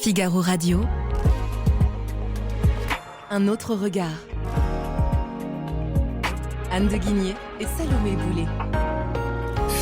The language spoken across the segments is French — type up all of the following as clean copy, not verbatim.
Figaro Radio. Un autre regard. Anne de Guigné et Salomé Boulet.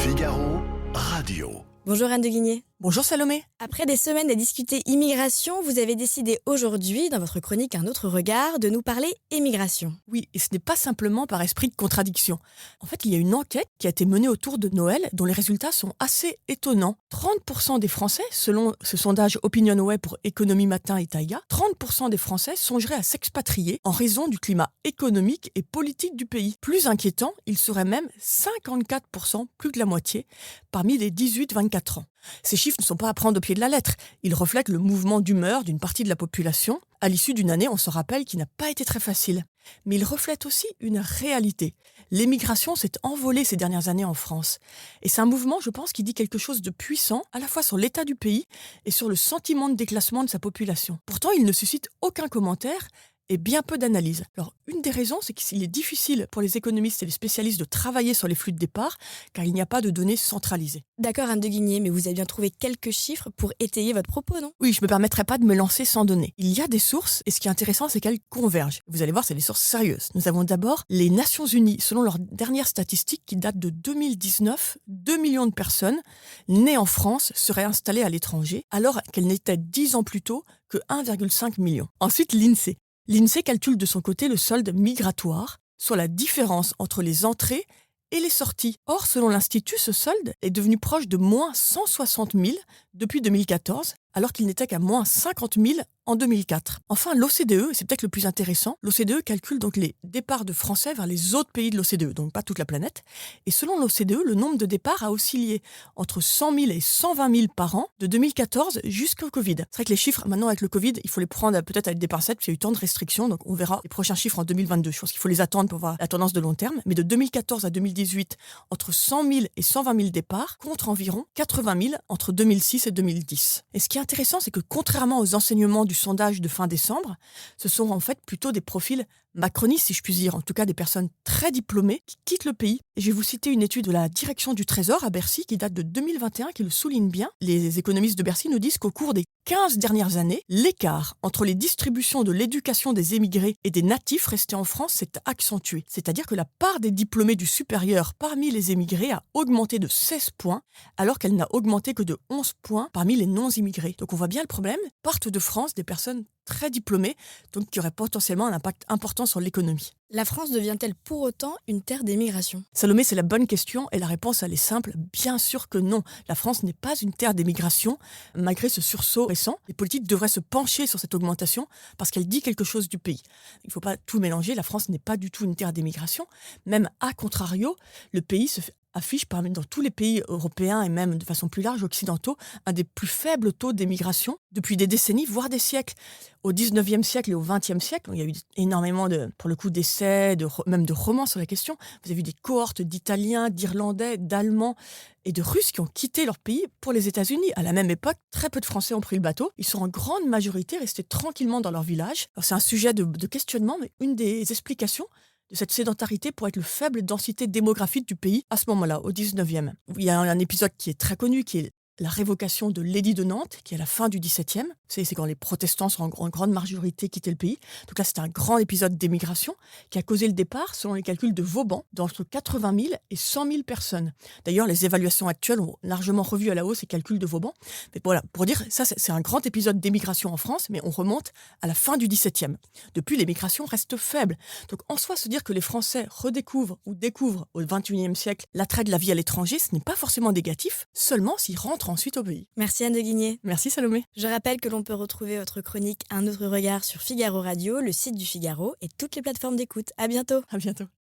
Figaro Radio. Bonjour Anne de Guigné. Bonjour Salomé. Après des semaines à discuter immigration, vous avez décidé aujourd'hui, dans votre chronique Un autre regard, de nous parler émigration. Oui, et ce n'est pas simplement par esprit de contradiction. En fait, il y a une enquête qui a été menée autour de Noël dont les résultats sont assez étonnants. 30% des Français, selon ce sondage OpinionWay pour Économie Matin et Taïga, 30% des Français songeraient à s'expatrier en raison du climat économique et politique du pays. Plus inquiétant, il serait même 54%, plus que la moitié, parmi les 18-24 ans. Ces chiffres ne sont pas à prendre au pied de la lettre. Ils reflètent le mouvement d'humeur d'une partie de la population, à l'issue d'une année, on se rappelle, qui n'a pas été très facile. Mais ils reflètent aussi une réalité. L'émigration s'est envolée ces dernières années en France. Et c'est un mouvement, je pense, qui dit quelque chose de puissant, à la fois sur l'état du pays et sur le sentiment de déclassement de sa population. Pourtant, il ne suscite aucun commentaire et bien peu d'analyse. Alors, une des raisons, c'est qu'il est difficile pour les économistes et les spécialistes de travailler sur les flux de départ, car il n'y a pas de données centralisées. D'accord Anne de Guigné, mais vous avez bien trouvé quelques chiffres pour étayer votre propos, non ? Oui, je ne me permettrai pas de me lancer sans données. Il y a des sources, et ce qui est intéressant, c'est qu'elles convergent. Vous allez voir, c'est des sources sérieuses. Nous avons d'abord les Nations Unies. Selon leurs dernières statistiques, qui datent de 2019, 2 millions de personnes nées en France seraient installées à l'étranger, alors qu'elles n'étaient 10 ans plus tôt que 1,5 million. Ensuite, l'INSEE. L'INSEE calcule de son côté le solde migratoire, soit la différence entre les entrées et les sorties. Or, selon l'Institut, ce solde est devenu proche de moins 160 000 depuis 2014, alors qu'il n'était qu'à moins 50 000 en 2004. Enfin, l'OCDE, et c'est peut-être le plus intéressant, l'OCDE calcule donc les départs de Français vers les autres pays de l'OCDE, donc pas toute la planète. Et selon l'OCDE, le nombre de départs a oscillé entre 100 000 et 120 000 par an de 2014 jusqu'au Covid. C'est vrai que les chiffres, maintenant avec le Covid, il faut les prendre peut-être avec des pincettes, parce qu'il y a eu tant de restrictions, donc on verra les prochains chiffres en 2022. Je pense qu'il faut les attendre pour voir la tendance de long terme. Mais de 2014 à 2018, entre 100 000 et 120 000 départs, contre environ 80 000 entre 2006 et 2010. Et ce qui est intéressant, c'est que contrairement aux enseignements du sondage de fin décembre, ce sont en fait plutôt des profils macronistes, si je puis dire, en tout cas des personnes très diplômées qui quittent le pays. Et je vais vous citer une étude de la direction du Trésor à Bercy qui date de 2021 qui le souligne bien. Les économistes de Bercy nous disent qu'au cours des 15 dernières années, l'écart entre les distributions de l'éducation des émigrés et des natifs restés en France s'est accentué. C'est-à-dire que la part des diplômés du supérieur parmi les émigrés a augmenté de 16 points, alors qu'elle n'a augmenté que de 11 points parmi les non-immigrés. Donc on voit bien le problème, partent de France des personnes très diplômées, donc qui auraient potentiellement un impact important sur l'économie. La France devient-elle pour autant une terre d'émigration ? Salomé, c'est la bonne question et la réponse, elle est simple. Bien sûr que non. La France n'est pas une terre d'émigration. Malgré ce sursaut récent, les politiques devraient se pencher sur cette augmentation parce qu'elle dit quelque chose du pays. Il ne faut pas tout mélanger. La France n'est pas du tout une terre d'émigration. Même à contrario, le pays affiche parmi dans tous les pays européens et même de façon plus large occidentaux un des plus faibles taux d'émigration depuis des décennies, voire des siècles. Au 19e siècle et au 20e siècle, il y a eu énormément pour le coup, d'essais, même de romans sur la question. Vous avez vu des cohortes d'Italiens, d'Irlandais, d'Allemands et de Russes qui ont quitté leur pays pour les États-Unis. À la même époque, très peu de Français ont pris le bateau. Ils sont en grande majorité restés tranquillement dans leur village. Alors, c'est un sujet de questionnement, mais une des explications de cette sédentarité pour être le faible densité démographique du pays à ce moment-là, au 19e. Il y a un épisode qui est très connu, qui est la révocation de l'édit de Nantes, qui est à la fin du XVIIe. C'est quand les protestants sont en grande majorité quitté le pays. Donc là, c'était un grand épisode d'émigration qui a causé le départ, selon les calculs de Vauban, d'entre 80 000 et 100 000 personnes. D'ailleurs, les évaluations actuelles ont largement revu à la hausse ces calculs de Vauban. Mais voilà, pour dire, ça, c'est un grand épisode d'émigration en France, mais on remonte à la fin du XVIIe. Depuis, l'émigration reste faible. Donc en soi, se dire que les Français redécouvrent ou découvrent au XXIe siècle l'attrait de la vie à l'étranger, ce n'est pas forcément négatif, seulement s'ils rentrent ensuite au pays. Merci Anne de Guigné. Merci Salomé. Je rappelle que l'on peut retrouver votre chronique Un autre regard sur Figaro Radio, le site du Figaro et toutes les plateformes d'écoute. À bientôt. À bientôt.